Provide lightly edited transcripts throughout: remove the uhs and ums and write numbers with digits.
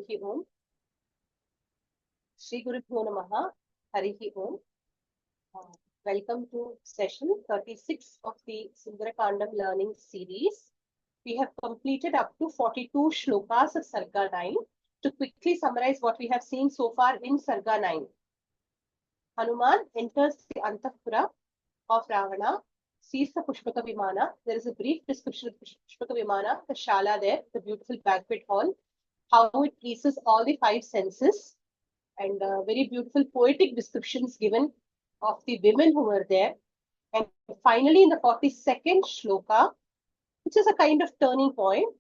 Harihi Om. Shri Gurubhyo Namaha. Harihi Om. Welcome to session 36 of the Sundarakandam learning series. We have completed up to 42 shlokas of Sarga 9. To quickly summarize what we have seen so far in Sarga 9. Hanuman enters the Antapura of Ravana, sees the Pushpaka Vimana. There is a brief description of Pushpaka Vimana, the Shala there, the beautiful banquet hall, how it pleases all the five senses, and very beautiful poetic descriptions given of the women who were there. And finally, in the 42nd shloka, which is a kind of turning point,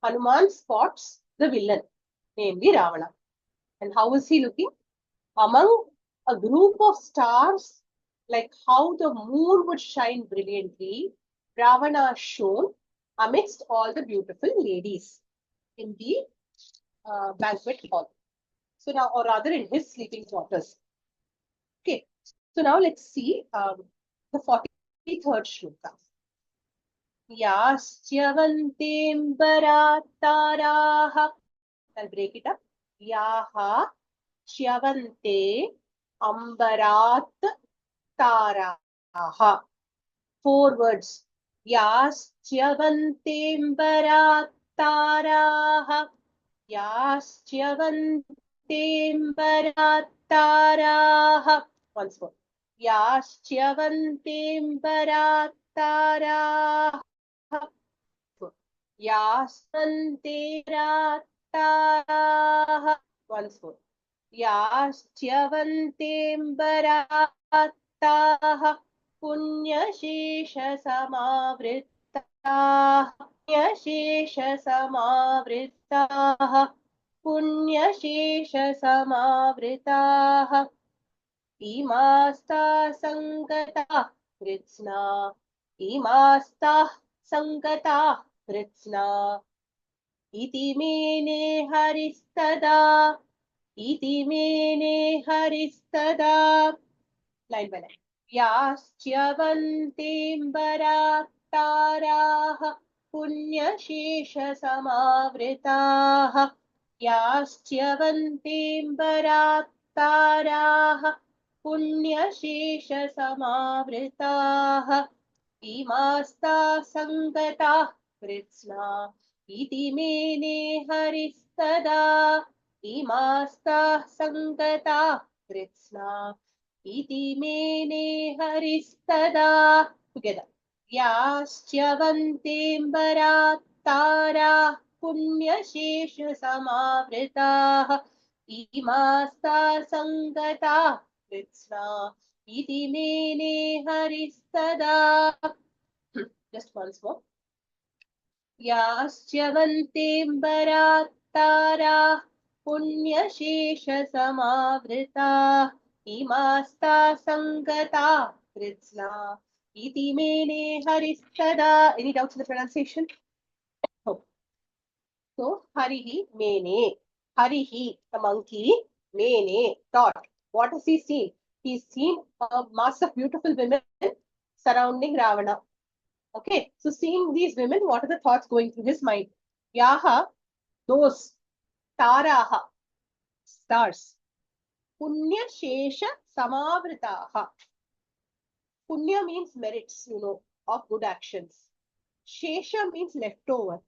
Hanuman spots the villain, namely Ravana. And how is he looking? Among a group of stars, like how the moon would shine brilliantly, Ravana shone amidst all the beautiful ladies in the banquet hall. So now, or rather in his sleeping quarters. Okay, so now let's see the 43rd shloka. Yaschyavantim bharataraha. I'll break it up. Yaha Shyavante Ambarat Taraha. 4 words. Yaschyavante Ambarat Taraha. Yaschyavante Ambarat Taraha. Once more. Yaschyavante Ambarat Taraha. Yaschyavante Ambarat Taraha. Once more. Yaschyavantem bharataha punyashesha samavrittaha punyashesha samavrittaha punyashesha samavrittaha imasta sangata kritsna imasta sangata kritsna iti mene haristada Iti mene haristada. Line by line. Yaschyavantim bharataraha punyashesha samavritaha. Yaschyavantim bharataraha punyashesha samavritaha. Imasta sangata kritsna. Iti mene haristada. Imasta sangata kritsna iti mene haristada. Together. Yaschyavantim bharatara punyashesha samavritaha imasta sangata kritsna iti mene haristada. Just once more. Yaschyavantim bharatara punyashesha samavrita imasta sangata kritsna iti mene haristada. Any doubts in the pronunciation? No. So harihi mene. Harihi, the monkey, mene, thought. What has he seen? He's seen a mass of beautiful women surrounding Ravana. Okay, so seeing these women, what are the thoughts going through his mind? Yaha, those. Taraha, stars. Punya Shesha Samavritaha. Punya means merits, of good actions. Shesha means leftover.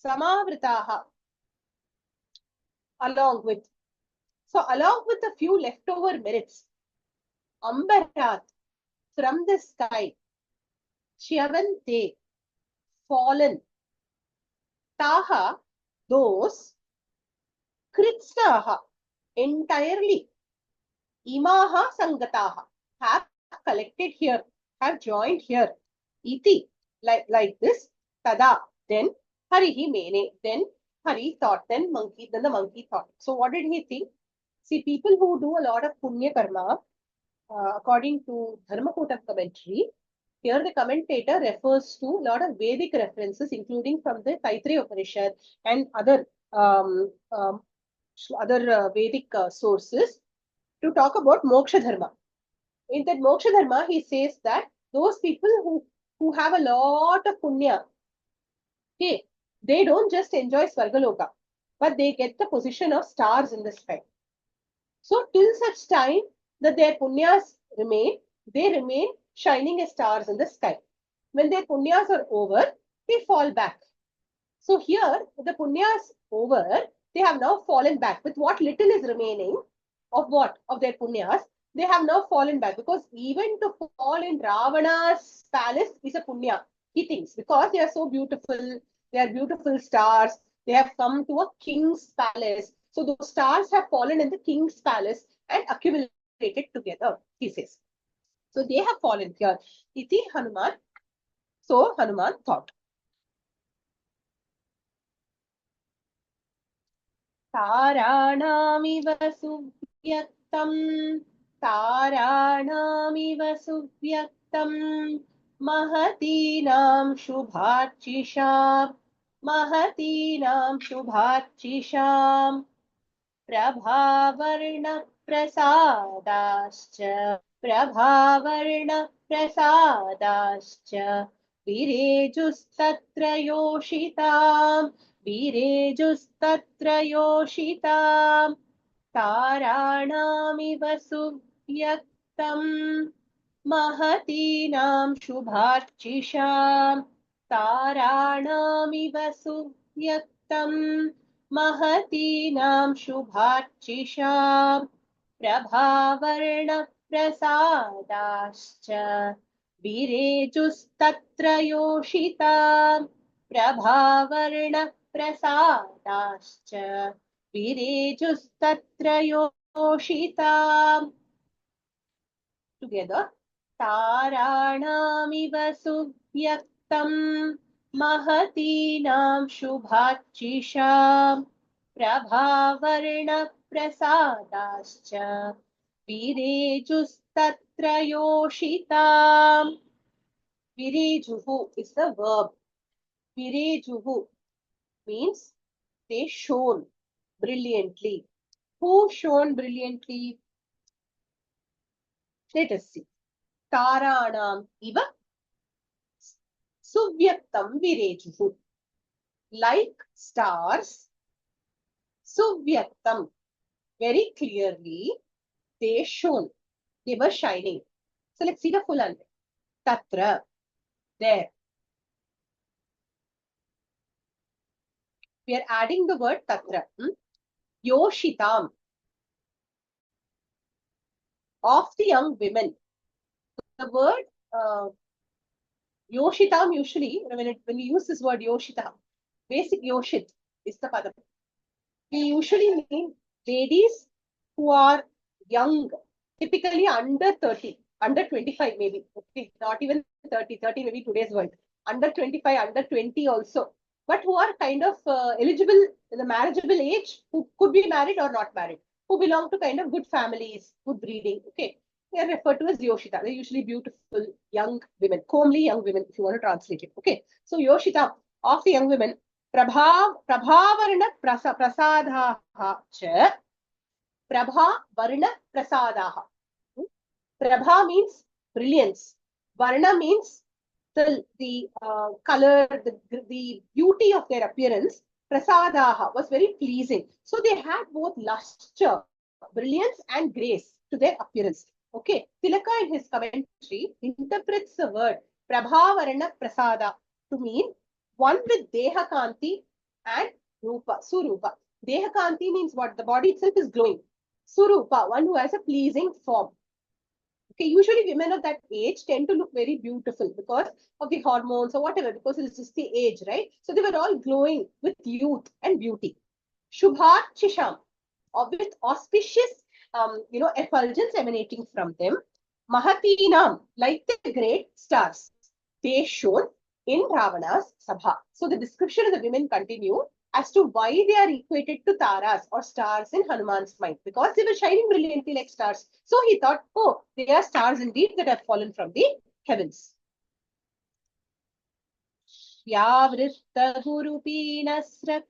Samavritaha, along with. So, along with a few leftover merits, Ambarat, from the sky, Shyavante, fallen. Taha, those. Kritsnaha, entirely. Imaha Sangataha, have collected here, have joined here. Iti, like this. Tada, then. Harihi mene, then. Hari thought, then the monkey thought. So what did he think? See, people who do a lot of punya karma, according to Dharmakotam commentary, here the commentator refers to a lot of Vedic references, including from the Taittiriya Upanishad and other Vedic sources, to talk about moksha dharma. In that moksha dharma, he says that those people who have a lot of punya, okay, they don't just enjoy Svargaloka. but they get the position of stars in the sky. So till such time that their punyas remain, they remain shining as stars in the sky. When their punyas are over, they fall back. So here, the punyas over, they have now fallen back. With what little is remaining of what? Of their punyas, they have now fallen back. Because even to fall in Ravana's palace is a punya, he thinks. Because they are so beautiful, they are beautiful stars. They have come to a king's palace. So those stars have fallen in the king's palace and accumulated together, he says. So they have fallen here. Iti Hanuman. So Hanuman thought. ताराणामिव सुव्यक्तं ताराणामिव सुव्यक्तं महतीनां शुभार्चिषां प्रभावर्णप्रसादाश्च विरेजुस्तत्र योषितां ताराणामिव सुव्यक्तं महतीनां शुभार्चिषां ताराणामिव सुव्यक्तं महतीनां शुभार्चिषां प्रभावर्णप्रसादाश्च विरेजुस्तत्र योषितां प्रभावर्णप्रसादाश्च विरेजुस्तत्र योषिताम्. Together. ताराणामिव सुव्यक्तं महतीनां शुभार्चिषां प्रभावर्णप्रसादाश्च विरेजुस्तत्र योषिताम्. Virejuhu is the verb. Virejuhu means they shone brilliantly. Who shone brilliantly? Let us see. Taranam iva suvyaktam virejuhu. Like stars, suvyaktam, very clearly, they shone. They were shining. So let's see the full answer. Tatra, there. We are adding the word tatra. Yoshitam, of the young women. The word Yoshitam usually, when we use this word Yoshitam, basic Yoshit is the padam. We usually mean ladies who are young, typically under 30, under 25 maybe, okay, not even 30, 30 maybe today's world, under 25, under 20 also, but who are kind of eligible in the marriageable age, who could be married or not married, who belong to kind of good families, good breeding, okay. They are referred to as Yoshita. They're usually beautiful young women, comely young women, if you want to translate it, okay. So Yoshita, of the young women, प्रभावर्ण प्रसादाः च प्रभावर्ण प्रसादाः. Prabha means brilliance. Varna means the color, the beauty of their appearance. Prasadaha was very pleasing. So they had both luster, brilliance and grace to their appearance. Okay. Tilaka in his commentary interprets the word Prabhavarna Prasada to mean one with Deha Kanti and Rupa, Surupa. Deha Kanti means what? The body itself is glowing. Surupa, one who has a pleasing form. Okay, usually women of that age tend to look very beautiful because of the hormones or whatever, because it's just the age, right? So they were all glowing with youth and beauty. Shubhachisham, or with auspicious, effulgence emanating from them. Mahatinam, like the great stars, they shone in Ravana's Sabha. So the description of the women continue as to why they are equated to taras or stars in Hanuman's mind, because they were shining brilliantly like stars. So he thought, oh, they are stars indeed that have fallen from the heavens. Yavritta gurupinasra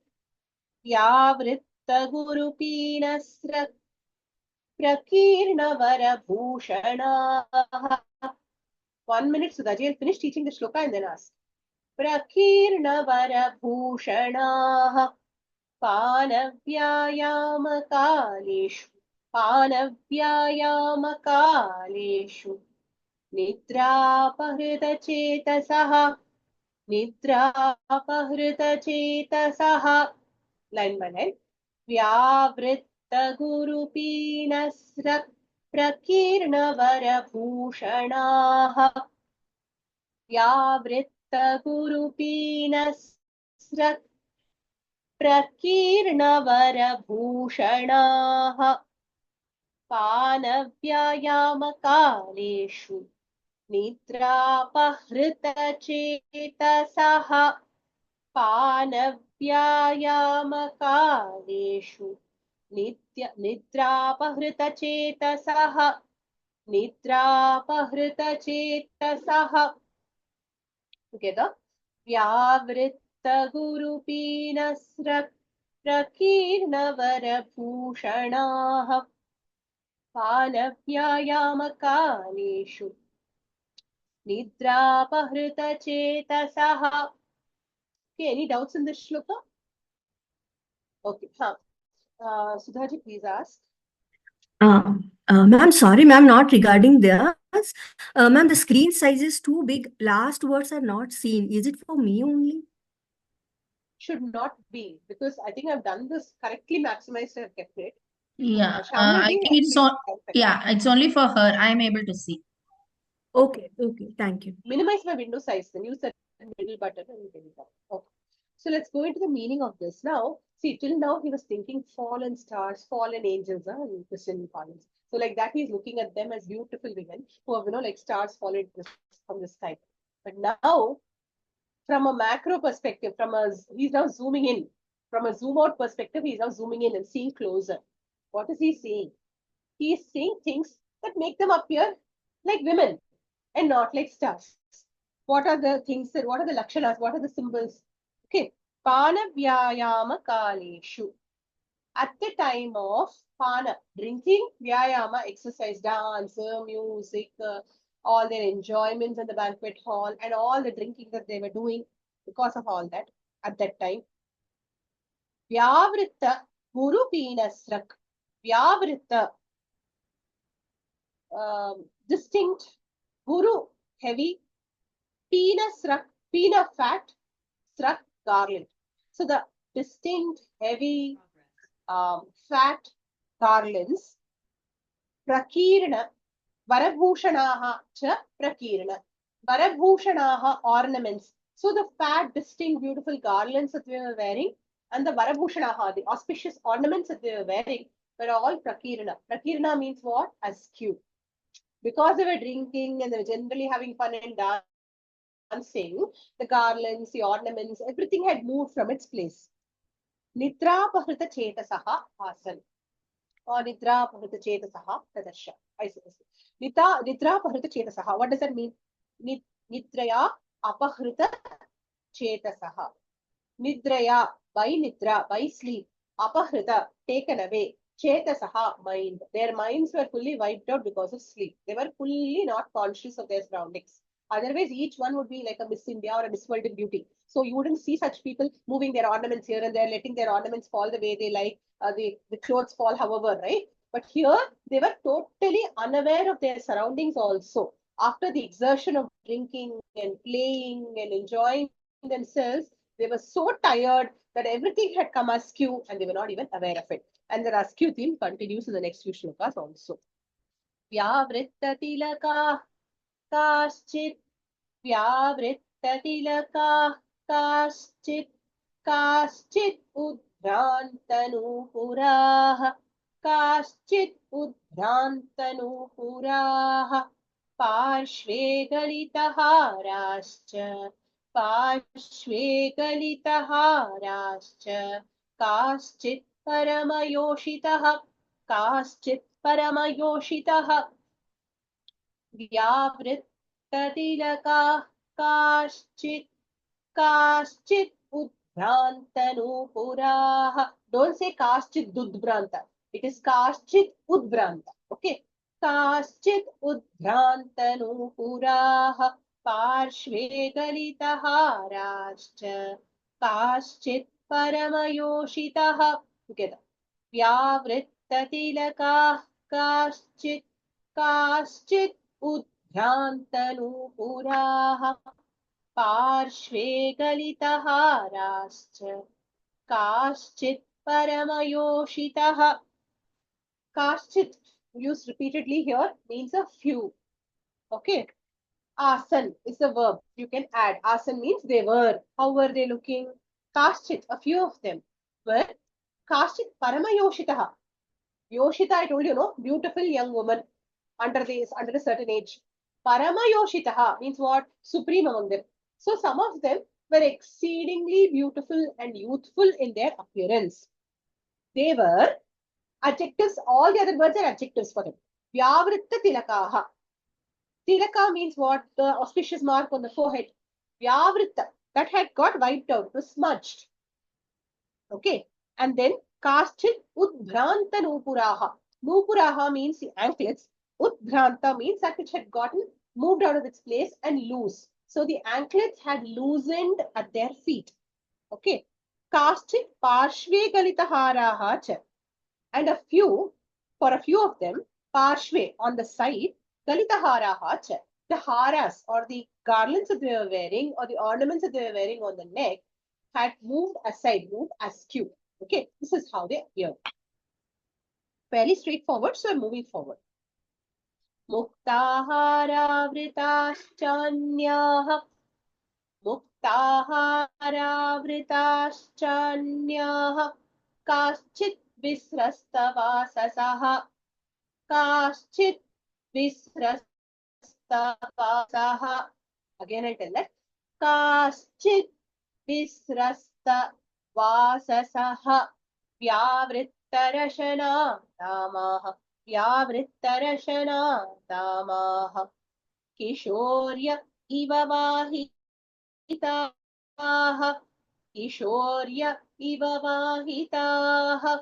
prakirnavara bhushana. 1 minute, Sudhaji, I'll finish teaching the shloka and then ask. Prakirnavara bhushana पानव्यायामकालेषु पानव्यायामकालेषु निद्रापहृतचेतसः निद्रापहृतचेतसः line by line व्यावृत्तगुरुपीनस्र प्रकीर्णवरभूषणाः व्यावृत्तगुरुपीनस्र प्रकीर्णवरभूषणाः पानव्यायामकालेषु निद्रापहृतचेतसः पानव्यायामकालेषु निद्रापहृतचेतसः निद्रापहृतचेतसः together व्यावृत्तगुरुपीनस्र प्रकीर्णवरभूषणाः पानव्यायामकालेषु निद्रापहृतचेतसः. Okay, any doubts in this shloka? Okay, Sudhaji, please ask. Ma'am, sorry, ma'am, not regarding this. Ma'am, the screen size is too big. Last words are not seen. Is it for me only? Should not be, because I think I've done this correctly maximized. I've kept it. Yeah, Shamli I ji, think it's please on. Yeah, it's only for her. I am able to see. Okay, okay, thank you. Minimize my window size, then use the middle button and get it down. Okay. So let's go into the meaning of this. Now, see, till now he was thinking fallen stars, fallen angels, in Christian parlance. So like that, he's looking at them as beautiful women who have, like stars falling from the sky. But now, from a macro perspective, he's now zooming in. From a zoom out perspective, he's now zooming in and seeing closer. What is he seeing? He is seeing things that make them appear like women and not like stars. What are the things that, what are the lakshanas, what are the symbols? Okay, Pana Vyayama Kaleshu. At the time of Pana, drinking, Vyayama, exercise, dance, music, all their enjoyments in the banquet hall, and all the drinking that they were doing because of all that at that time. Vyavritta Guru Peenasrak. Vyavritta, distinct, Guru, heavy, Peena fat, Srak, garland. So the distinct, heavy, fat garlands, Prakirna, Varabhushanaha cha Prakirna. Varabhushanaha, ornaments. So the fat, distinct, beautiful garlands that we were wearing and the Varabhushanaha, the auspicious ornaments that they were wearing, were all Prakirna. Prakirna means what? Askew. Because they were drinking and they were generally having fun and dancing, the garlands, the ornaments, everything had moved from its place. Nidrapahrita chetasaha asan. Or Nidrapahrita chetasaha tadasha. I see. Nidrapahrita chetasaha. What does that mean? Nidraya apahrita chetasaha. Nidraya, by nidra, by sleep. Apahrita, taken away. Chetasaha, mind. Their minds were fully wiped out because of sleep. They were fully not conscious of their surroundings. Otherwise, each one would be like a Miss India or a Miss World in beauty. So you wouldn't see such people moving their ornaments here and there, letting their ornaments fall the way they like, the clothes fall however, right? But here, they were totally unaware of their surroundings also. After the exertion of drinking and playing and enjoying themselves, they were so tired that everything had come askew and they were not even aware of it. And the askew theme continues in the next few shlokas also. Vyavrittatilaka kaschit, vyavrittatilaka kaschit, kaschit udhrantanupuraha, kaschit udhrantanupuraha, parshve galitaharascha, पार्श्वे गलितहाराश्च काश्चित् परमयोषितः व्यावृत्ततिलकाः काश्चित् udbhrantanupuraah. Don't say kaschit dudbhranta. It is kaschit udbhranta. Okay. Kaschit udbhrantanupuraah. Parshve galitaharascha. Kaschit Paramayoshitaha. Together. Vyavrittatilakaah kaschit kaschit udhyantanupuraha parshve galitaharascha kaschit paramayoshitaha. Kaschit used repeatedly here means a few. Okay. Asan is a verb. You can add. Asan means they were. How were they looking? Kaschit, a few of them were. Kaschit Paramayoshitaha. Yoshita, I told you, no, beautiful young woman under a certain age. Paramayoshitaha means what? Supreme among them. So some of them were exceedingly beautiful and youthful in their appearance. They were adjectives. All the other words are adjectives for them. Vyavritta tilakaha. Tilaka means what? The auspicious mark on the forehead. Vyavritta. That had got wiped out. It was smudged. Okay. And then kaschit udbhranta nupuraha. Nupuraha means the anklets. Udbhranta means that which had gotten moved out of its place and loose. So the anklets had loosened at their feet. Okay. Kaschit parshve galitaharaha cha. And for a few of them, parshve on the side, galitaharaha cha. The haras or the garlands that they were wearing or the ornaments that they were wearing on the neck had moved aside, moved askew. Okay, this is how they appear. Fairly straightforward, so I'm moving forward. Muktaharavritaschanyaha Muktaharavritaschanyaha Kaschit visrastavasasaha Kaschit visrastavasaha. Again I'll tell that. Kaschit visrastavasasaha Vyavrittarashana damaha Vyavrittarashana damaha Kishorya iva vahitaha Kishorya iva vahitaha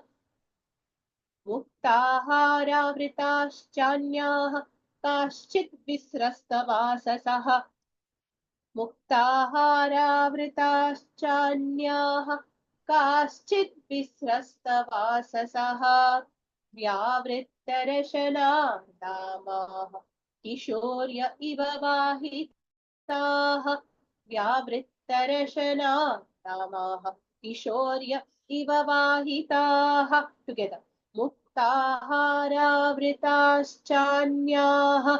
Muktaharavritaschanyaha Kaschit visrastavasasaha Muktaharavritaschanyaha Kaschit visrastavasasaha Vyavrittarashana damaha Kishorya iva vahitaha Vyavrittarashana damaha Kishorya iva vahitaha. Together. Muktaharavritaschanyaha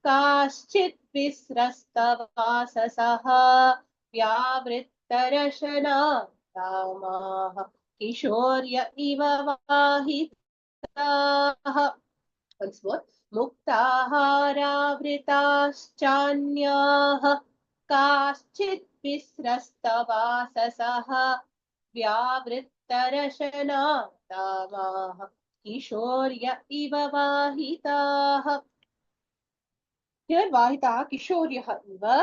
Kaschit visrastavasasaha Vyavrittarashana damaha Kishorya iva vahitaha. Once more. Muktaharavritaschanyaha Kaschit visrastavasasaha Vyavrittarashana damaha Kishorya iva vahitaha. Here vahitaha Kishoryaha iva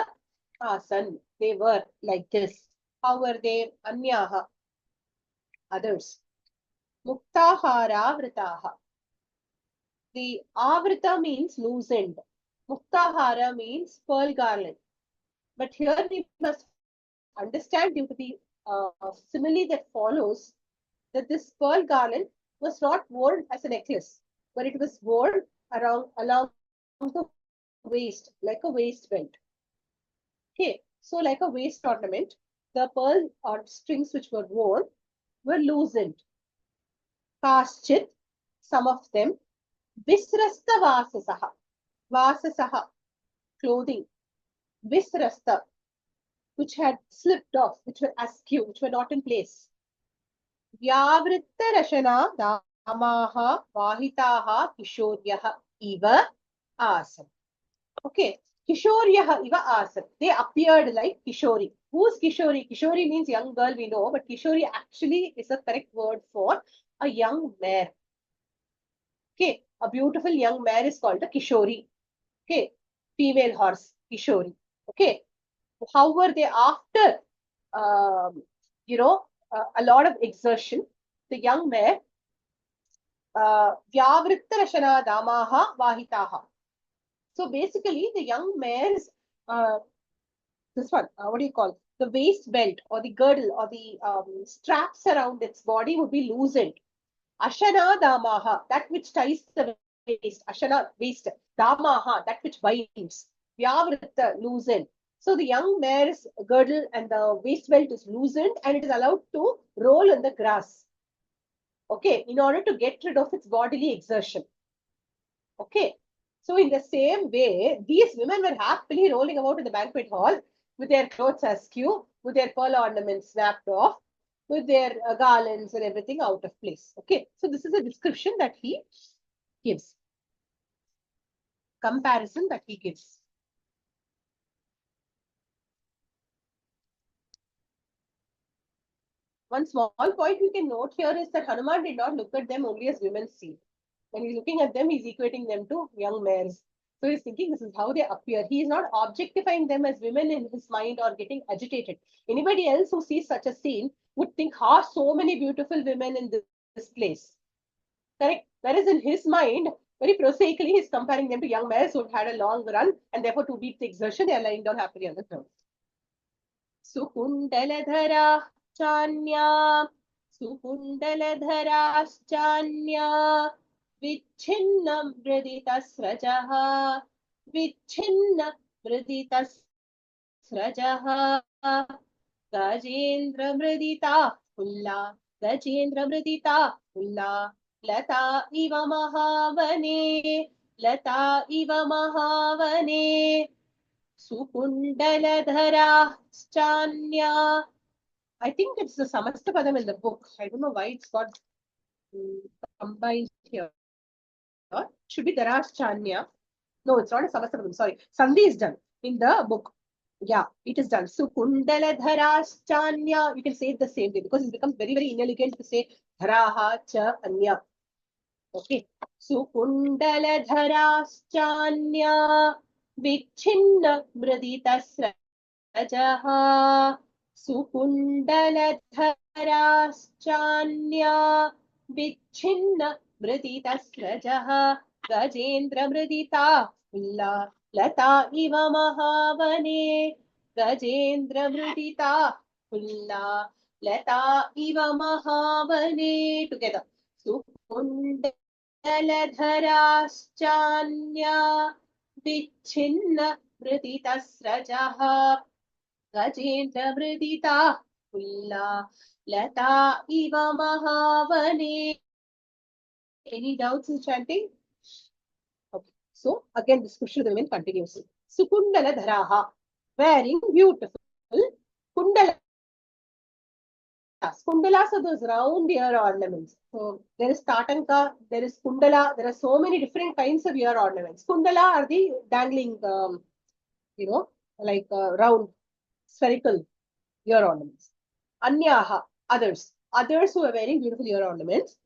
asan. They were like this. How were they? Anyaha. Others. Muktaharavritaha. The avrita means loosened. Muktahara means pearl garland. But here we must understand due to the simile that follows that this pearl garland was not worn as a necklace, but it was worn along the waist, like a waist belt. Okay, so like a waist ornament, the pearl or strings which were worn were loosened. Kaschit, some of them, visrasta vasasaha. Vasasaha, clothing. Visrasta, which had slipped off, which were askew, which were not in place. Vyavrittarashana damaha vahitaha kishoryaha iva asam. Okay, kishoryaha iva asam. They appeared like Kishori. Who's Kishori? Kishori means young girl, we know, but Kishori actually is a correct word for a young mare. Okay, a beautiful young mare is called a Kishori. Okay, female horse, Kishori. Okay, how were they after, a lot of exertion? The young mare, Vyavrittarashana damaha vahitaha. So basically, the young mares, this one, what do you call? the waist belt or the girdle or the straps around its body would be loosened. Ashana damaha, that which ties the waist. Ashana, waist. Damaha, that which binds. Vyavritta, loosened. So the young mare's girdle and the waist belt is loosened and it is allowed to roll in the grass. Okay, in order to get rid of its bodily exertion. Okay, so in the same way, these women were happily rolling about in the banquet hall with their clothes askew, with their pearl ornaments snapped off, with their garlands and everything out of place. Okay, so this is a description that he gives, comparison that he gives. One small point we can note here is that Hanuman did not look at them only as women see. When he's looking at them, he's equating them to young mares. So he's thinking this is how they appear. He is not objectifying them as women in his mind or getting agitated. Anybody else who sees such a scene would think, how so many beautiful women in this place. Correct? Whereas in his mind, very prosaically, he's comparing them to young mares who had a long run and therefore to beat the exertion, they are lying down happily on the ground. Sukundaladhara chanya, Sukundaladharaschanya, Vichchinnam Vriditasrajaha, Vichchinna Vriditasrajaha, Gajendra Vridita Pulla, Gajendra Vridita Pulla, Lata iva mahavane, Lata iva mahavane, Sukundaladharaschanya. I think it's the Samastapadam in the book. I don't know why it's got combined here. Should be Daraschanya. No, it's not a Samastapadam. Sorry. Sandhi is done in the book. Yeah, it is done. Sukundaladharaschanya. You can say it the same way because it becomes very, very inelegant to say Dharaha cha anya. Okay. Sukundaladharaschanya. Vichchinna mriditasrajaha. Sukundaladharaschanya, Vichchinna Mriditasrajaha, Gajendra Mridita Pulla, Lata iva mahavane, Gajendra Mridita Pulla, Lata iva mahavane. Together. Sukundaladharaschanya, Vichchinna Mriditasrajaha, Gajendra Vridita Pulla Lata iva mahavane. Any doubts in chanting? Okay. So again, this question of the women continues. Sukundala dharaha, wearing beautiful kundalas. Kundalas are those round ear ornaments. So there is tatanka, there is kundala. There are so many different kinds of ear ornaments. Kundala are the dangling, like round spherical ear ornaments. Anyaha, others who are wearing beautiful ear ornaments.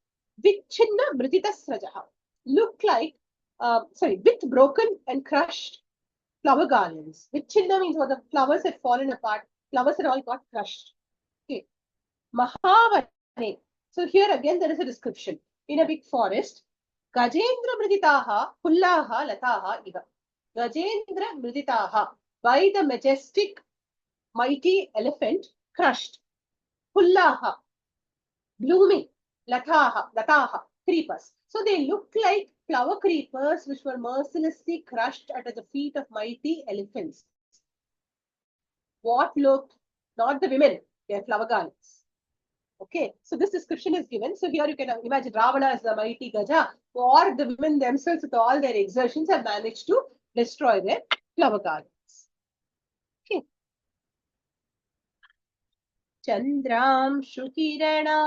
Vichchinna mriditasrajaha, look like, with broken and crushed flower garlands. Vichchinna means what the flowers had fallen apart, flowers had all got crushed. Okay. Mahavane. So here again there is a description. In a big forest, Gajendra mriditaha, pullaha, lataha, iva. Gajendra mriditaha, by the majestic, mighty elephant, crushed. Pullaha, blooming. Lataha, creepers. So they look like flower creepers which were mercilessly crushed at the feet of mighty elephants. What looked? Not the women, their flower garlands. Okay, so this description is given. So here you can imagine Ravana as the mighty Gaja, or the women themselves with all their exertions have managed to destroy their flower garlands. Okay. Chandram Shukirana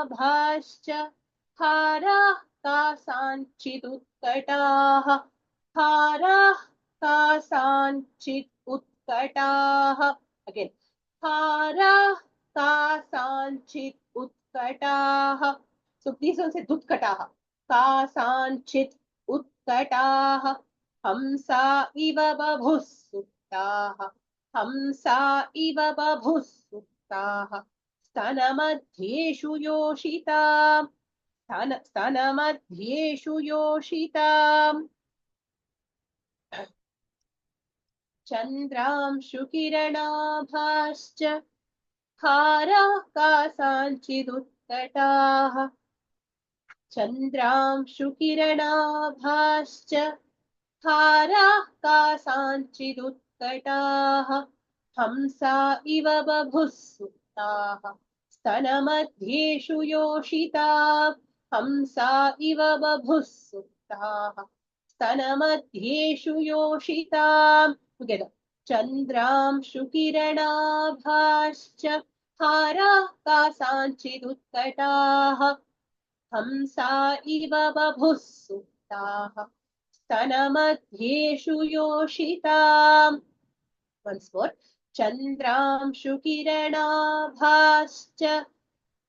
Bhascha Hara Kasanchit Utkataha Hara Kasanchit Utkataha. Again. Hara Kasanchit Utkataha. So please don't say Dutkataha. Kasanchit Utkataha. Hamsa iva babhussuktaha. Hamsa iva babhussuktaha. Stanamadhyeshu yoshita. Stanamadhyeshu yoshita. चन्द्रांशुकिरणाभाश्च हाराः कासाञ्चिदुत्कटाः चन्द्रांशुकिरणाभाश्च हाराः कासाञ्चिदुत्कटाः हंसा इव बभुः सुप्ताः स्तनमध्येषु योषिताः हंसा इव बभुः सुप्ताः स्तनमध्येषु योषिताः together चन्द्रांशुकिरणाभाश्च हाराः कासाञ्चिदुत्कटाः हंसा इव बभुः सुप्ताः स्तनमध्येषु योषिताम् once more चन्द्रांशुकिरणाभाश्च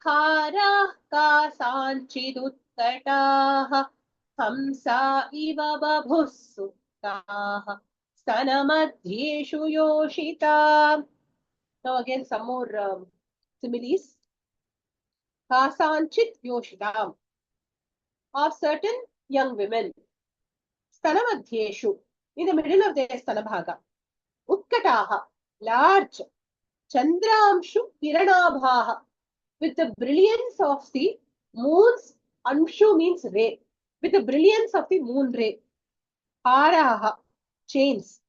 हाराः कासाञ्चिदुत्कटाः हंसा इव बभुः सुप्ताः स्तनमध्येषु योषिताम्. Now again some more similes. Kasanchit yoshitam of certain young women. Stanamadhyeshu, in the middle of their stanabhaga. Utkataha, large. Chandramshu kiranabhaha, with the brilliance of the moon's, anshu means ray, with the brilliance of the moon ray. Haraha, chains.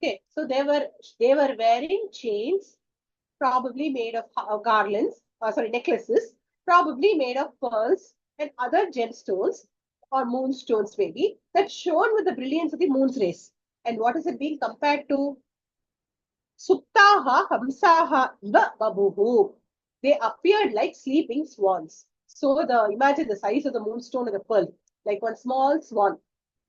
Okay, so they were wearing chains, probably made of garlands, necklaces, probably made of pearls and other gemstones or moonstones maybe, that shone with the brilliance of the moon's rays. And what is it being compared to? Suptaha hamsaha iva babuhu. They appeared like sleeping swans. So imagine the size of the moonstone and the pearl, like one small swan,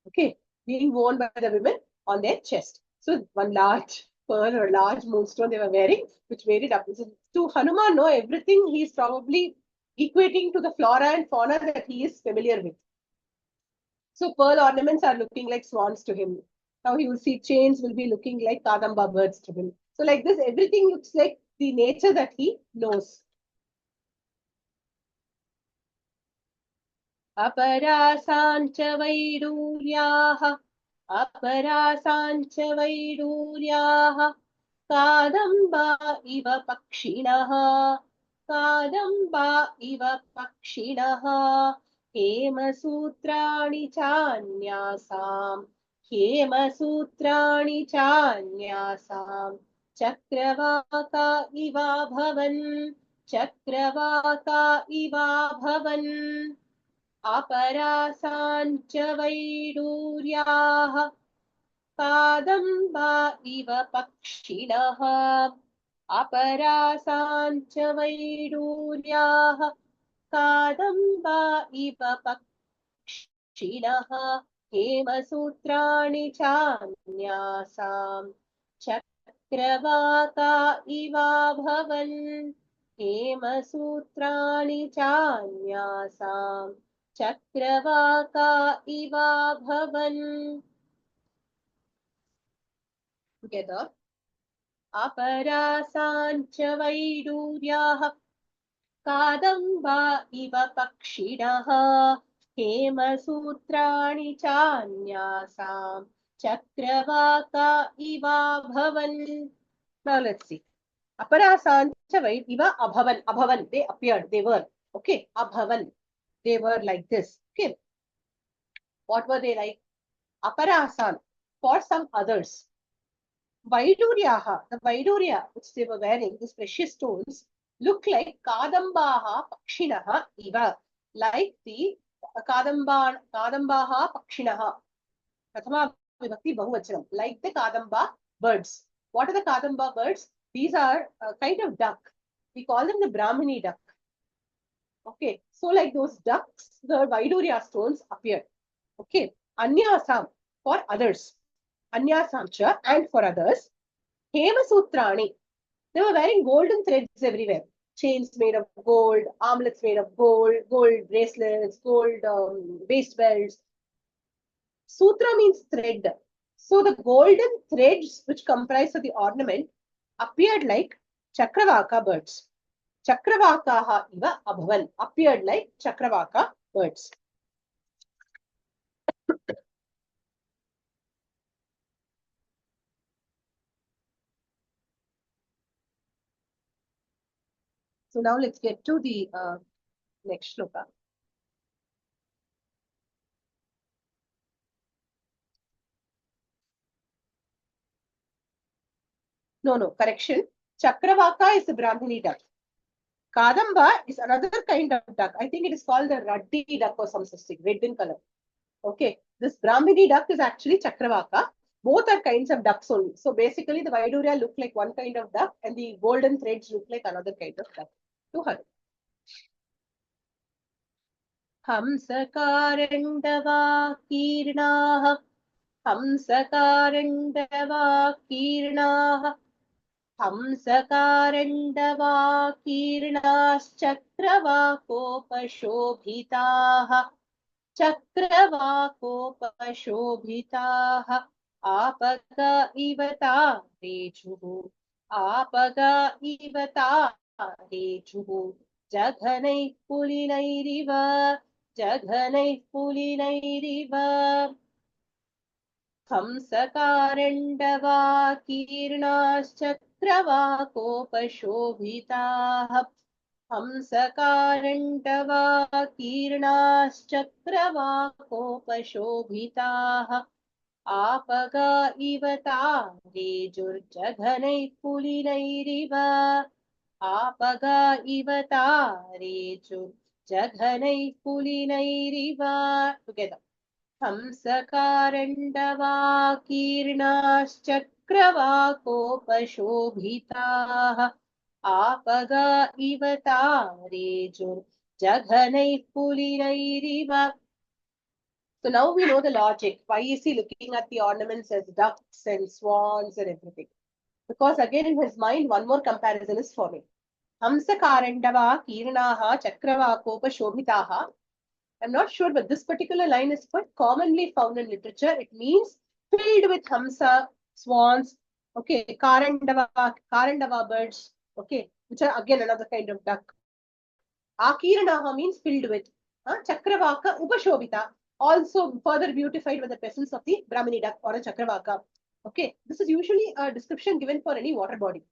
okay, being worn by the women on their chest. So one large pearl or large moonstone they were wearing, which made it up. So to Hanuman, no, everything he is probably equating to the flora and fauna that he is familiar with. So pearl ornaments are looking like swans to him. Now he will see chains will be looking like kadamba birds to him. So like this, everything looks like the nature that he knows. अपरासाञ्च वैडूर्याः अपरासाञ्च वैडूर्याः कादम्बा इव पक्षिणः कादम्बा इव पक्षिणः हेमसूत्राणि चान्यासाम् हेमसूत्राणि चान्यासाम् चक्रवाका इवाभवन् चक्रवाका इवाभवन् अपरासाञ्च वैडूर्याः कादम्बा इव पक्षिणः अपरासाञ्च वैडूर्याः कादम्बा इव पक्षिणः हेमसूत्राणि चान्यासाम् चक्रवाका इवाभवन् हेमसूत्राणि चान्यासाम् चक्रवाका इवाभवन्. Together. अपरासाञ्च वैडूर्याः कादम्बा इव पक्षिणः हेमसूत्राणि चान्यासाम् चक्रवाका इवाभवन्. Now let's see. Aparasancha iva abhavan. Abhavan, they appeared, they were. Okay, abhavan. They were like this. Okay. What were they like? Aparasan, for some others. Vaiduryaha, the Vaidurya which they were wearing, these precious stones, look like Kadambaha Pakshinaha iva, like the Kadambaha Pakshinaha. Prathama Vibhakti Bahuvachanam, like the Kadamba birds. What are the Kadamba birds? These are a kind of duck. We call them the Brahmini duck. Okay, so like those ducks, the Vaidurya stones appear. Okay, Anyasam, for others. Anyasamcha, and for others. Hemasutrani, they were wearing golden threads everywhere. Chains made of gold, armlets made of gold, gold bracelets, gold waist belts. Sutra means thread. So the golden threads which comprise of the ornament appeared like Chakravaka birds. Chakravakaha iva abhavan, appeared like Chakravaka birds. So now let's get to the next shloka. No, correction. Chakravaka is the Brahmini duck. Kadamba is another kind of duck. I think it is called the ruddy duck or some such thing, red in color. Okay, this Brahmini duck is actually Chakravaka. Both are kinds of ducks only. So basically, the Vaiduria look like one kind of duck, and the golden threads look like another kind of duck. To her. Hamsakarandava kirnaha. Hamsakarandava kirnaha. Hamsakarandava kirnaschakravakopashobhitaha. चक्रवाकोपशोभिताः आपग इव तारेषुः आपग इव तारेषुः जघनैः पुलिनैरिव जघनैः पुलिनैरिव हंसकारण्डवा कीर्णाश्चक्रवाकोपशोभिताः हंसकारण्डवा कीर्णाश्चक्रवाकोपशोभिताः आपग इव तारेजुर्जघनैः पुलिनैरिव आपग इव तारेजुर्जघनैः पुलिनैरिव together हंसकारण्डवा कीर्णाश्चक्रवाकोपशोभिताः आपग इव तारेजुर्जघनैः पुलिनैरिव. So now we know the logic. Why is he looking at the ornaments as ducks and swans and everything? Because again in his mind one more comparison is forming. Hamsakarandava kirnaha chakravakopashobhitaha. I'm not sure, but this particular line is quite commonly found in literature. It means filled with hamsa, swans, okay, karandava birds, okay, which are again another kind of duck. Akiranaha means filled with. Chakravaka upashobhita, also further beautified by the presence of the Brahmini duck or a chakravaka. Okay, this is usually a description given for any water body.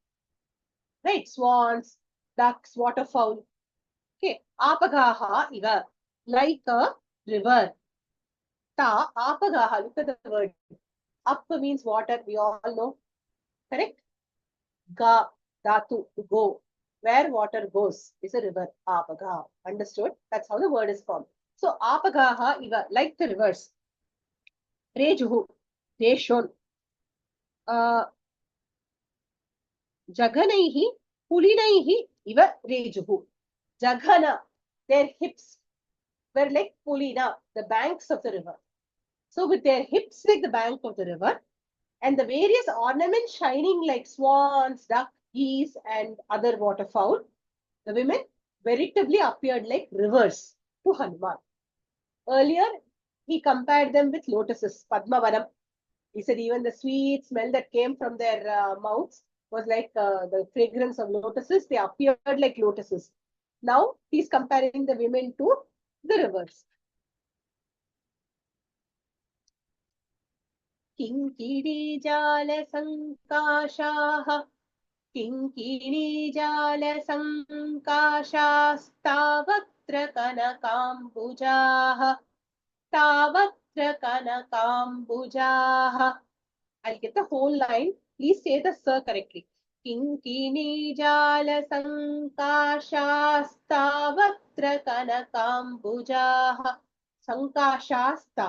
Right, swans, ducks, waterfowl. Okay, apagaha iva, like a river. Ta, apagaha, look at the word. Up means water, we all know. Correct? Ga, dhatu, to go. Where water goes is a river. Apagaha. Understood? That's how the word is formed. So, apagaha iva, like the rivers. Rejuhu, they shone. Jaganaihi, pulinaihi iva rejuhu. Jagana, their hips were like Pulina, the banks of the river. So with their hips like the bank of the river and the various ornaments shining like swans, duck, geese and other waterfowl, the women veritably appeared like rivers to Hanuman. Earlier, he compared them with lotuses, Padmavanam. He said even the sweet smell that came from their mouths was like the fragrance of lotuses. They appeared like lotuses. Now, he's comparing the women to the rivers. Kinkidijalasankashaha Kinkidijalasankashastavatra kanakambujaha Tavatra kanakambujaha. I'll get the whole line. Please say the sir correctly. Kinkidijalasankashastavatra kanakambujaha Sankashasta.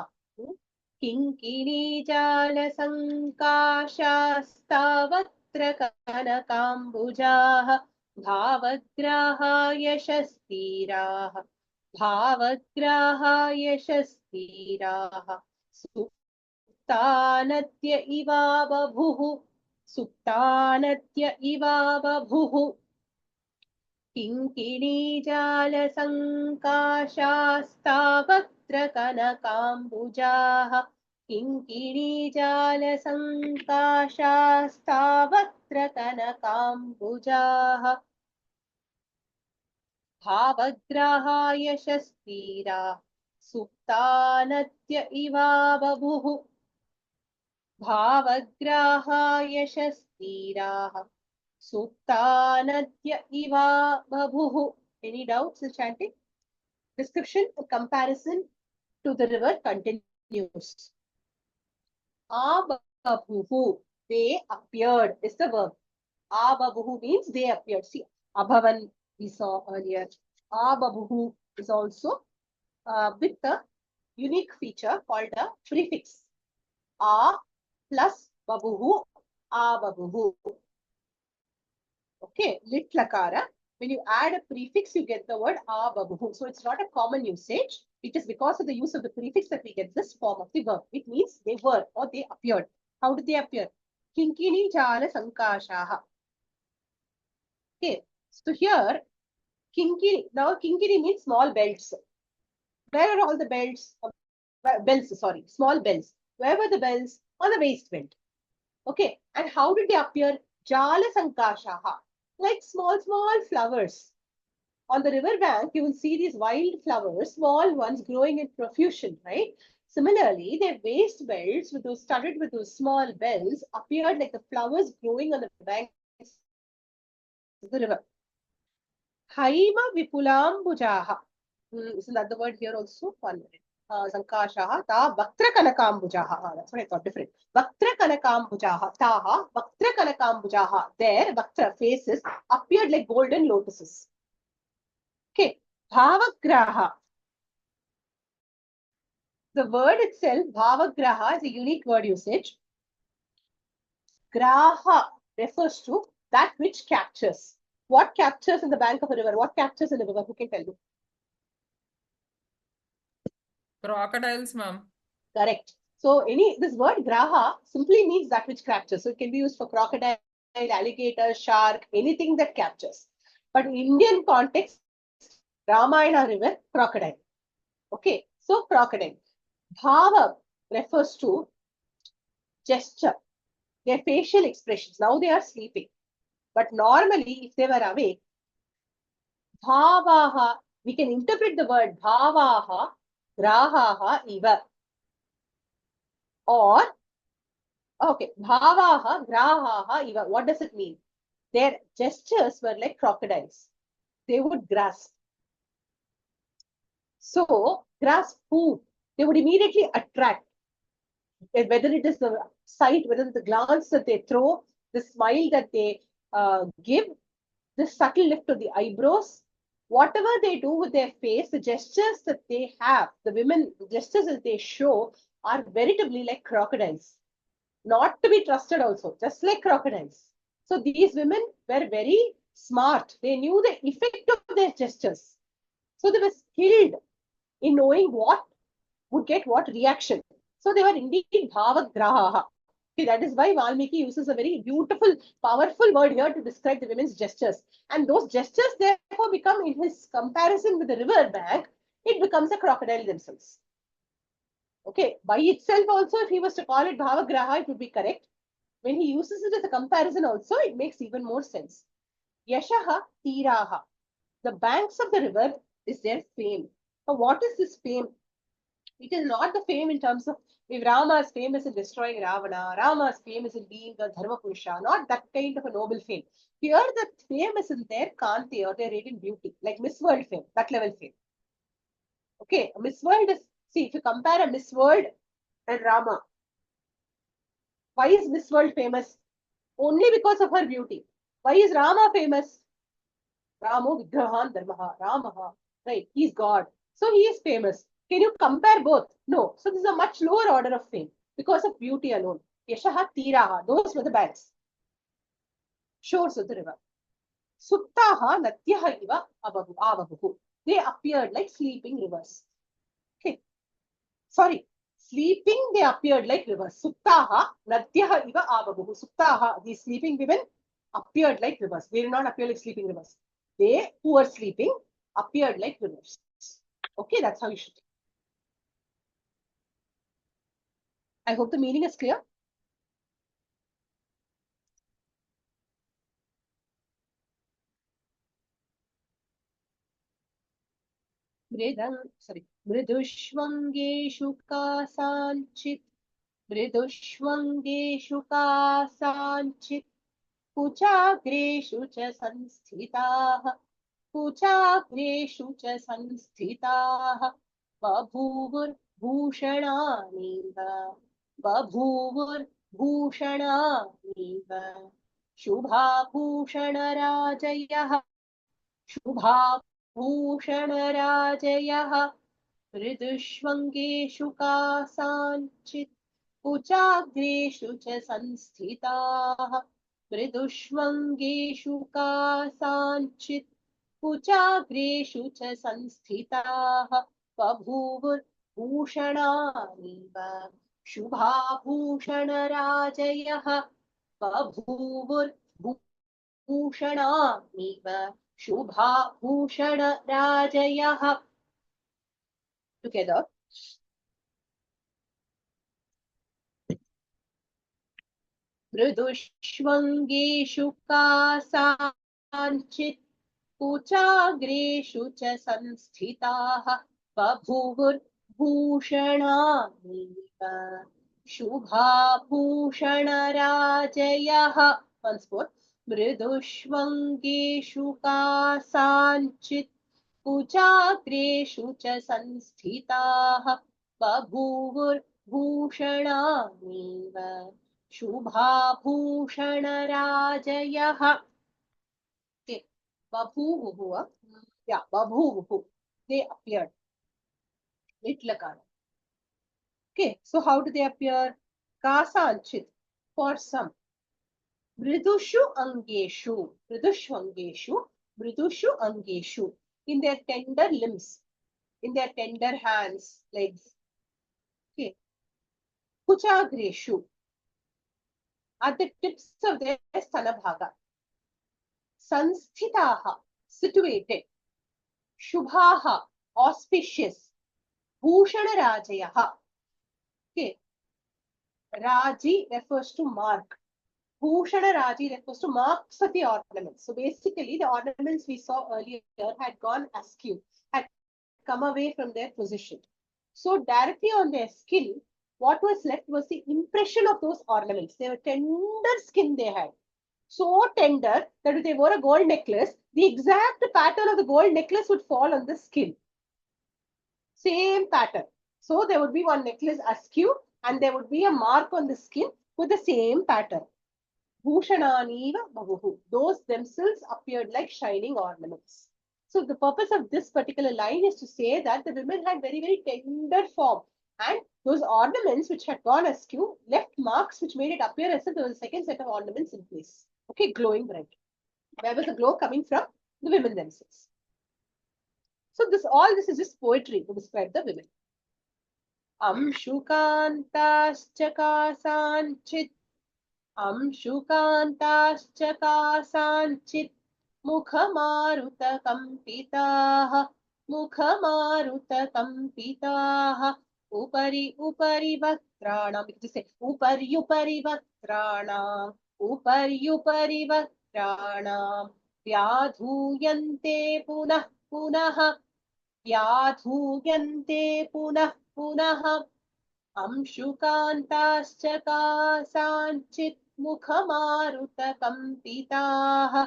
किङ्किणीजालसङ्काशास्तावत्र कनकाम्बुजाः भावग्राहाय शस्तीराः भावग्राहाय शस्तीराः सुप्तानद्य Eva बभुः सुप्तानद्य Eva बभुः किङ्किणीजालसङ्काशास्तावत्र कनकाम्बुजाः किङ्किणीजालसङ्काशास्तावत्र कनकाम्बुजाः भावग्राहाय शस्तीरा सुप्तानद्य Eva बभुः भावग्राहाय शस्तीराः Suttanadya iva babhuhu. Any doubts in chanting? Description, a comparison to the river continues. Ababhuhu, they appeared, is the verb. Ababhuhu means they appeared. See, Abhavan we saw earlier. Ababhuhu is also with a unique feature called a prefix. A plus babuhu, ababuhu. Okay, lit lakara. When you add a prefix, you get the word ababuhu. So it's not a common usage. It is because of the use of the prefix that we get this form of the verb. It means they were or they appeared. How did they appear? Kinkini jala sankashaha. Okay, so here, kinkini. Now, kinkini means small belts. Where are all the belts? Bells, sorry, small bells. Where were the bells? On the waist belt. Okay, and how did they appear? Jala sankashaha. Like small flowers. On the river bank, you will see these wild flowers, small ones growing in profusion, right? Similarly, their waist belts, with those studded with those small bells, appeared like the flowers growing on the banks of the river. Haima vipulambujaha. Isn't that the word here also? 1 minute. Sankashaha, ta Vaktra Kanakambujaha. That's what I thought, different. Vaktra Kanakambujaha, taha, Vaktra Kanakambujaha. Their Vaktra faces appeared like golden lotuses. Okay, Bhavagraha. The word itself, Bhavagraha, is a unique word usage. Graha refers to that which captures. What captures in the bank of a river? What captures in the river? Who can tell me? Crocodiles, ma'am. Correct. So this word graha simply means that which captures. So it can be used for crocodile, alligator, shark, anything that captures. But in Indian context, Ramayana river, crocodile. Okay, so crocodile. Bhava refers to gesture, their facial expressions. Now they are sleeping. But normally, if they were awake, bhavaha, we can interpret the word bhavaha, grahaha, iva. Or, okay, bhavaha, grahaha, iva. What does it mean? Their gestures were like crocodiles. They would grasp. So, grasp food. They would immediately attract. Whether it is the sight, whether it's the glance that they throw, the smile that they give, the subtle lift of the eyebrows, whatever they do with their face, the gestures that they have, the women, the gestures that they show are veritably like crocodiles. Not to be trusted also, just like crocodiles. So these women were very smart. They knew the effect of their gestures. So they were skilled in knowing what would get what reaction. So they were indeed bhavagraha. Okay, that is why Valmiki uses a very beautiful, powerful word here to describe the women's gestures. And those gestures therefore become, in his comparison with the river bank, it becomes a crocodile themselves. Okay, by itself also, if he was to call it bhavagraha, it would be correct. When he uses it as a comparison also, it makes even more sense. Yashaha tiraha. The banks of the river is their fame. Now, what is this fame? It is not the fame in terms of if Rama is famous in destroying Ravana, Rama is famous in being the Dharma Purusha, not that kind of a noble fame. Here, the fame is in their Kanti or their radiant beauty, like Miss World fame, that level fame. Okay, Miss World is, see, if you compare a Miss World and Rama, why is Miss World famous? Only because of her beauty. Why is Rama famous? Ramo Vigrahan Dharmaha, Ramaha, right? He's God. So he is famous. Can you compare both? No. So this is a much lower order of fame because of beauty alone. Yashaha Tiraha, those were the banks. Shores of the river. Suttaha Natyaha Iva Avabuhu. They appeared like sleeping rivers. Okay. Sorry. Sleeping, they appeared like rivers. Suttaha Natyaha Iva Avabuhu. Suttaha, these sleeping women, appeared like rivers. They did not appear like sleeping rivers. They who were sleeping appeared like rivers. Okay, that's how you should. I hope the meaning is clear. Mridushvangeshu kasanchit. Mridushvangeshu kasanchit. कुचाग्रेषु च संस्थिताः कुचाग्रेषु च संस्थिताः बभूवुर्भूषणानीव बभूवुर्भूषणानीव शुभाभूषणराजयः शुभाभूषणराजयः मृदुष्वङ्गेषु कासाञ्चित् कुचाग्रेषु च संस्थिताः मृदुष्वङ्गेषु कासाञ्चित् कुचाग्रेषु च संस्थिताः बभूवुर्भूषणानीव शुभाभूषणराजयः बभूवुर्भूषणानीव शुभाभूषणराजयः. Together. मृदुष्वङ्गेषु कासाञ्चित् कुचाग्रेषु च संस्थिताः बभूवुर्भूषणानीव शुभाभूषणराजयः. Once more. मृदुष्वङ्गेषु कासाञ्चित् कुचाग्रेषु च संस्थिताः बभूवुर्भूषणानीव शुभाभूषणराजयः. Babhuvuhu. Yeah, babhuvuhu. They appeared. Litlakana. Okay, so how do they appear? Kasanchit, for some. Mridushu angeshu. Mridushu angeshu. In their tender limbs, in their tender hands, legs. Okay. Kuchagreshu. At the tips of their stanabhaga. Sanstitaha, situated. Shubhaha, auspicious. Bhushana Rajayaha. Okay. Raji refers to mark. Bhushana Raji refers to marks of the ornaments. So basically, the ornaments we saw earlier had gone askew, had come away from their position. So directly on their skin, what was left was the impression of those ornaments. They were tender skin they had. So tender that if they wore a gold necklace, the exact pattern of the gold necklace would fall on the skin. Same pattern. So there would be one necklace askew and there would be a mark on the skin with the same pattern. Bhushananiva bahuhu. Those themselves appeared like shining ornaments. So the purpose of this particular line is to say that the women had very, very tender form. And those ornaments which had gone askew left marks which made it appear as if there was a second set of ornaments in place. Okay, glowing bright. Where was the glow coming from? The women themselves. So all this is just poetry to describe the women. Amshukantascha kasanchit. Amshukantascha kasanchit. Mukhamaruta kampitaha. Mukamaruta kampitaha. Upari vatrana. We can just say upari vatrana. Upari vatrana. Vyadhuyante punah punah. Vyadhuyante punah punah. Amshukantascha kasanchit mukhamaruta kampitaha.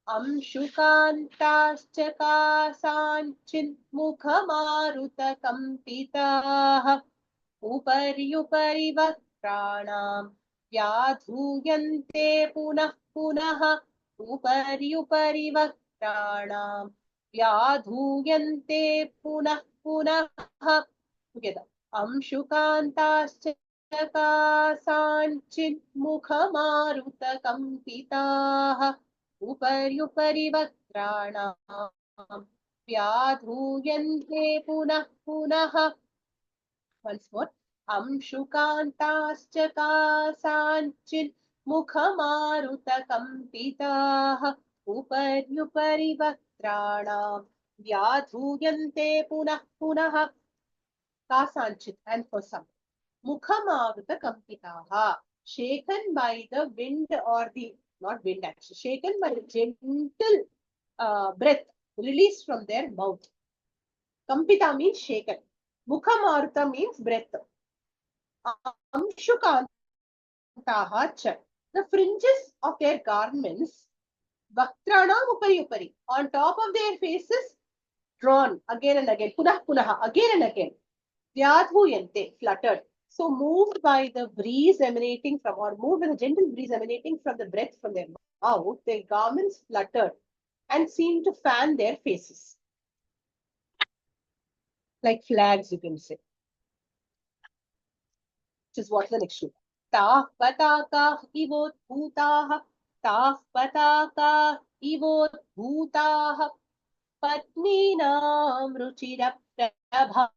Amshukantascha kasanchit mukhamaruta kampitaha. Upari vatrana. Vyadhuyante punah punah. Upari vatrana. Vyadhuyante punah punah. Together. Amshukantascha kasanchit mukhamaruta kampitaha. Upari vatrana. Vyadhuyante punah punah. Once more. Amshukantascha kasanchit mukhamaruta kampitaha. Upari vatrana. Vyadhuyante punah punah. Kasanchit, and for some. Mukhamaruta kampitaha. Shaken by the wind or the, not wind actually, shaken by the gentle breath released from their mouth. Kampita means shaken. Mukhamaruta means breath. Amshukantaha cha. The fringes of their garments, Vaktranam upari upari, on top of their faces, drawn again and again, punah punaha, again and again. Vyadhuyante, fluttered. So moved by the breeze emanating from, or moved by the gentle breeze emanating from the breath from their mouth, their garments fluttered and seemed to fan their faces. Like flags, you can say. Which is what's the next shloka. Tah pataka ivot bhutah, tah pataka ivot bhutah, patninam ruchiraprabha.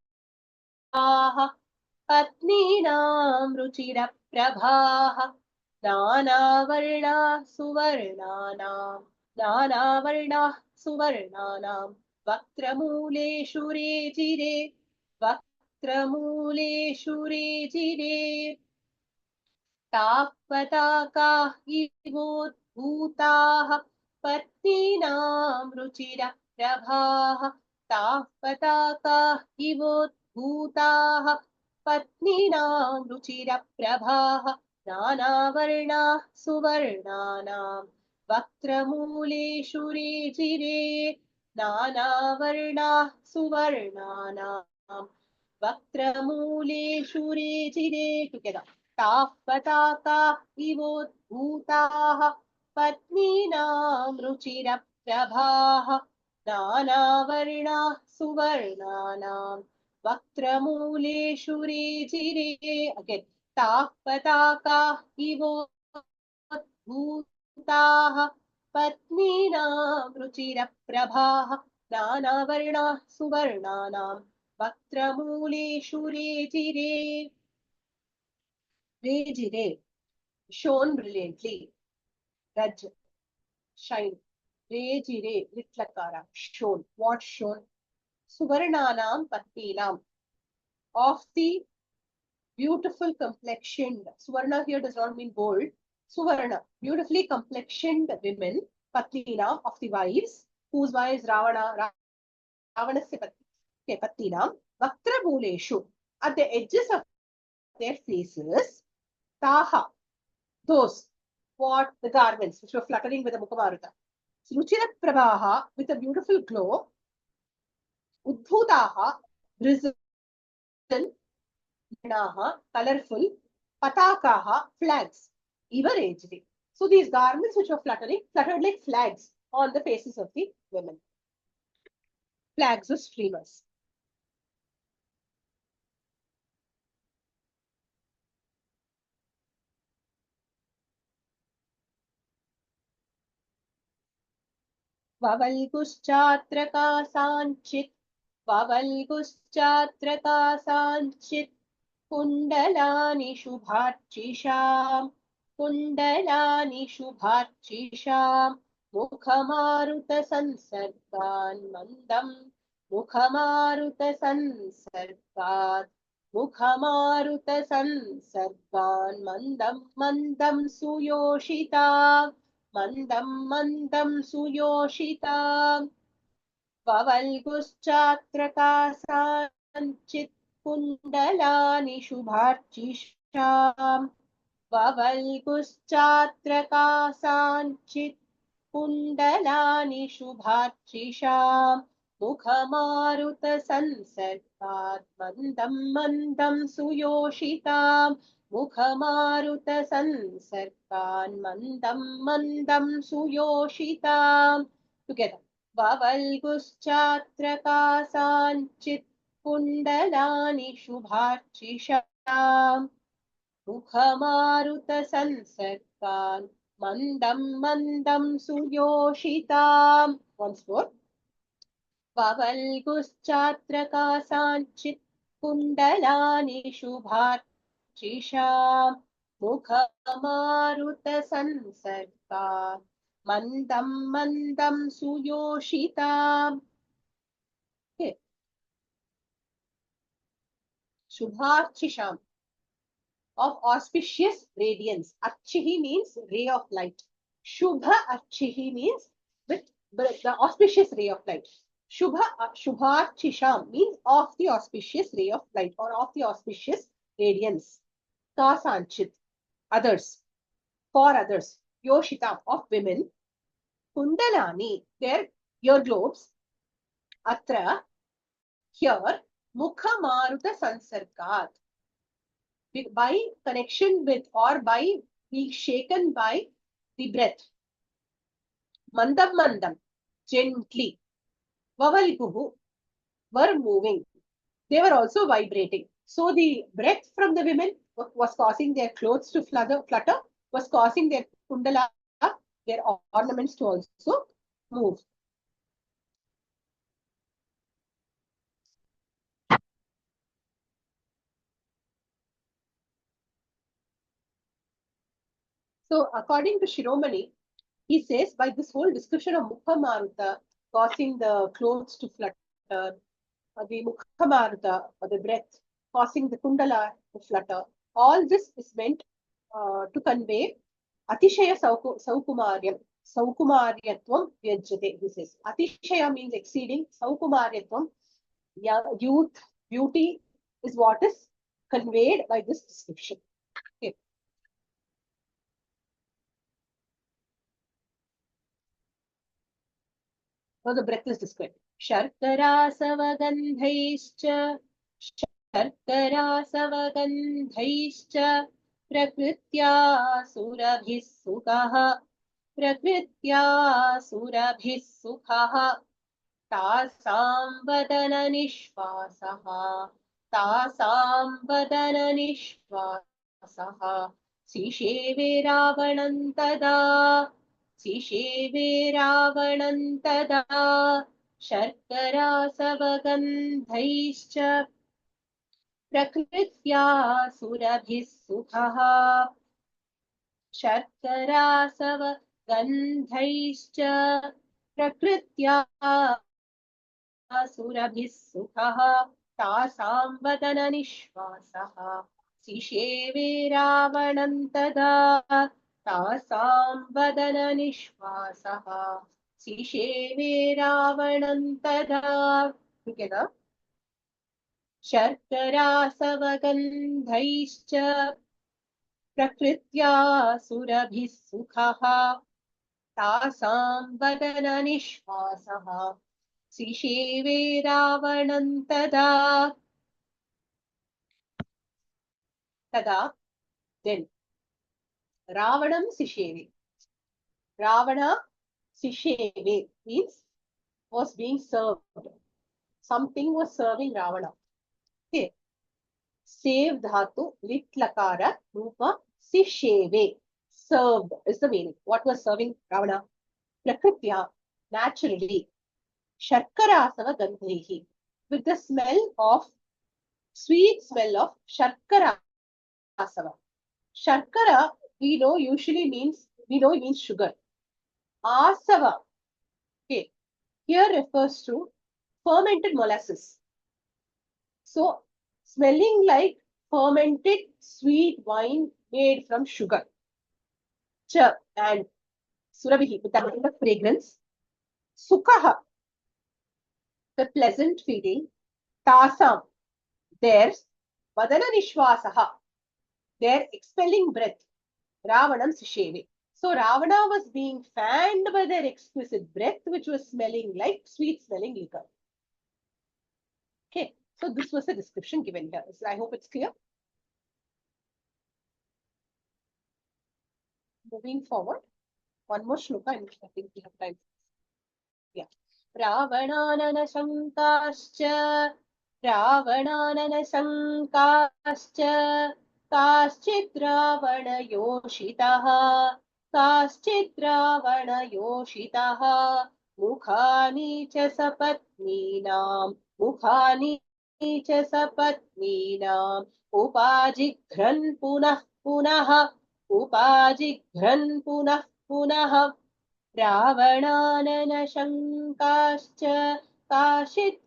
Patninam ruchiraprabha. Nanavarna suvarnanam. Nanavarna suvarnanam. Vaktramuleshu rejire. Vaktramuleshu rejire. ताः पताकाः इवोद्भूताः पत्नीनां रुचिरप्रभाः ताः पताकाः इवोद्भूताः पत्नीनां रुचिरप्रभाः नानावर्णाः सुवर्णानां वक्त्रमूलेषु रेजिरे नानावर्णाः सुवर्णानां वक्त्रमूलेषु रेजिरे together. ताः पताकाः इवोद्भूताः पत्नीनां रुचिरप्रभाः नानावर्णाः सुवर्णानां वक्त्रमूलेषु रेजिरे again. ताः पताकाः इवोद्भूताः पत्नीनां रुचिरप्रभाः नानावर्णाः सुवर्णानां वक्त्रमूलेषु रेजिरे. Rejire, shone brilliantly. Raj, shine. Rejire, litlakara, shone. What shone? Suvarnanam patninam, of the beautiful complexioned. Suvarna here does not mean gold. Suvarna, beautifully complexioned women, patninam, of the wives, whose wives Ravanasya patninam, vaktra bhuleshu, at the edges of their faces, taha, those, what, the garments which were fluttering with the Mukhamaruta. Ruchira Prabaha, with a beautiful glow. Udbhutaha, risen. Colorful. Patakaha, flags. Eva rejri. So these garments which were fluttering, fluttered like flags on the faces of the women. Flags or streamers. Vavalguschatra kasanchit, Vavalguschatra kasanchit, Kundalani shubhachisham, Kundalani shubhachisham, Mukhamaruta sansargan mandam, Mukhamaruta sansargan, Mukhamaruta sansargan mandam mandam suyoshita. Mandam mandam suyoshita Vavalguschatra kasanchit kundalani shubharchisham Vavalguschatra kasanchit kundalani shubharchisham Mukhamaruta sansargat mandam mandam suyoshitam Mukhamaruta sansargan mandam mandam suyoshitam. Together. Vavalguschatra kasanchit kundalani shubharchisham Mukhamaruta sansargan mandam mandam suyoshitam. Once more. Vavalguschatra kasanchit kundalani shubharchisham Mukhamaruta sansargan mandam mandam suyoshitam. Okay. Shubharchisham, of auspicious radiance. Archihi means ray of light. Shubha Archihi means with the auspicious ray of light. Shubharchisham means of the auspicious ray of light or of the auspicious radiance. Kasanchit, others. for others. Yoshita, of women. Kundalani, their earlobes. Atra, here. Mukha Maruta Sansargat. By connection with or by being shaken by the breath. Mandam Mandam, gently. Vavaliguhu, were moving. They were also vibrating. So the breath from the women was causing their clothes to flutter, was causing their kundala, their ornaments to also move. So according to Shiromani, he says by this whole description of Mukha Maruta causing the clothes to flutter, the Mukha Maruta or the breath causing the kundala to flutter, all this is meant to convey Atishaya Saukumaryatvam Vyajyate, he says. Atishaya means exceeding, Saukumaryatvam, youth, beauty is what is conveyed by this description. Okay. Now the breath is described. Sharkarasavagandhaischa, Sharkarasavagandhaischa, Prakritya surabhis sukah, Prakritya surabhis sukah, Tasam vadana nishvasaha, Tasam vadana nishvasaha, Sisheve ravanantada, Sisheve ravanantada, Sharkarasavagandhaischa, Prakritya surabhis sukah, Sharkarasavagandhaischa, Prakritya surabhis sukah, Tasam vadana nishvasaha, Sisheve ravanantada, Tasam vadana nishvasaha, Sisheve ravanantada. Together. Sharkarasavagandhaischa, Prakritya surabhis sukah, Tasam vadana nishvasaha, Sisheve ravanantada. Tada, then. Ravanam Sisheve. Ravana Sisheve means was being served. Something was serving Ravana. Okay. Save dhatu lit lakara rupa Sisheve. Served is the meaning. What was serving Ravana? Prakritya, naturally. Sharkarasava gandhehi. With the smell of, sweet smell of Sharkarasava. Sharkara, we know usually means, it means sugar. Asava, okay, here refers to fermented molasses. So, smelling like fermented sweet wine made from sugar. Cha and surabhi, with that kind of fragrance. Sukaha, the pleasant feeling. Tasam, theirs. Vadana nishvasaha, their expelling breath. Ravanam Sisheve. So Ravana was being fanned by their exquisite breath, which was smelling like sweet smelling liquor. Okay, so this was the description given here. So I hope it's clear. Moving forward, one more shloka, and I think we have time. Yeah. Ravananana Shankascha, Ravananana Shankascha, Kaschit Ravana Yoshitaha, Kaschit Ravana Yoshitaha, Mukhani cha sapatninam, Mukhani cha sapatninam, Upajigran punah punah, Upajigran punah punah, Ravananana Shankascha, Kaschit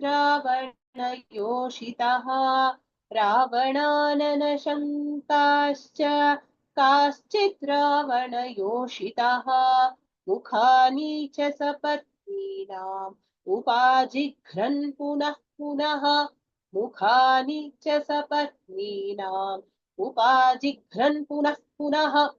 Ravana Yoshitaha, Ravananana Shankascha, Kaschit Ravana Yoshitaha, Mukhani cha sapatninam, Upajigran punah punah, Mukhani cha sapatninam, Upajigran punah punah,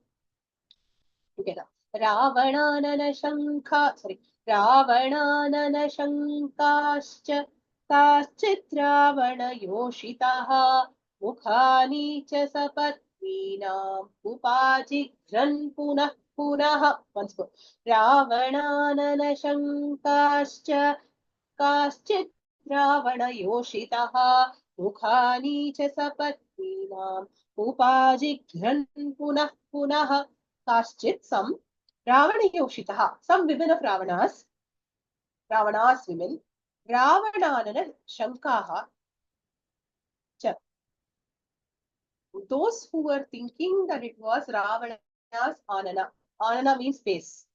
Together. Ravananana Shankha, sorry, Ravananana Shankascha Kaschit Ravana Yoshitaha Mukhani cha Sapatvinam Upajigran Punah Punah. Once more. Ravananana Shankascha Kaschit Ravana Yoshitaha Mukhani cha Sapatvinam Upajigran Punah Punah. Kaschit, some Ravana Yoshitaha, some women of Ravana's women, Ravananana Shankaha, those who were thinking that it was Ravana's Anana. Anana means face.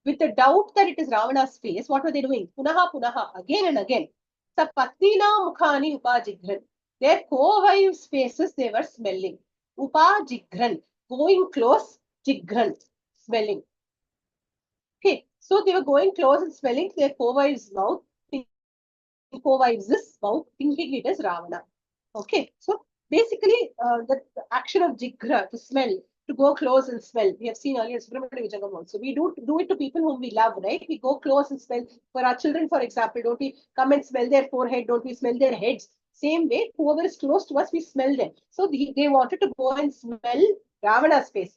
With the doubt that it is Ravana's face, what were they doing? Punaha Punaha, again and again. Sapatnina Mukhani Upajigran. Their co-wives' faces they were smelling. Upajigran, going close, Jigran, smelling. Okay, so they were going close and smelling their co-wives' mouth, co-wives' mouth, thinking it is Ravana. Okay, so basically the action of Jigra, to smell, to go close and smell. We have seen earlier Subramaniya Vijayam also. We do it to people whom we love, right? We go close and smell. For our children, for example, don't we come and smell their forehead? Don't we smell their heads? Same way, whoever is close to us, we smell them. So they wanted to go and smell Ravana's face.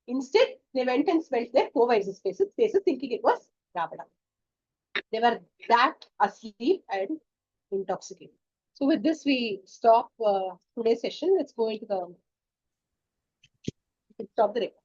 Instead, they went and smelled their co-wives' faces, thinking it was Ravana. They were that asleep and intoxicated. So with this, we stop today's session. Let's go into the stop the record.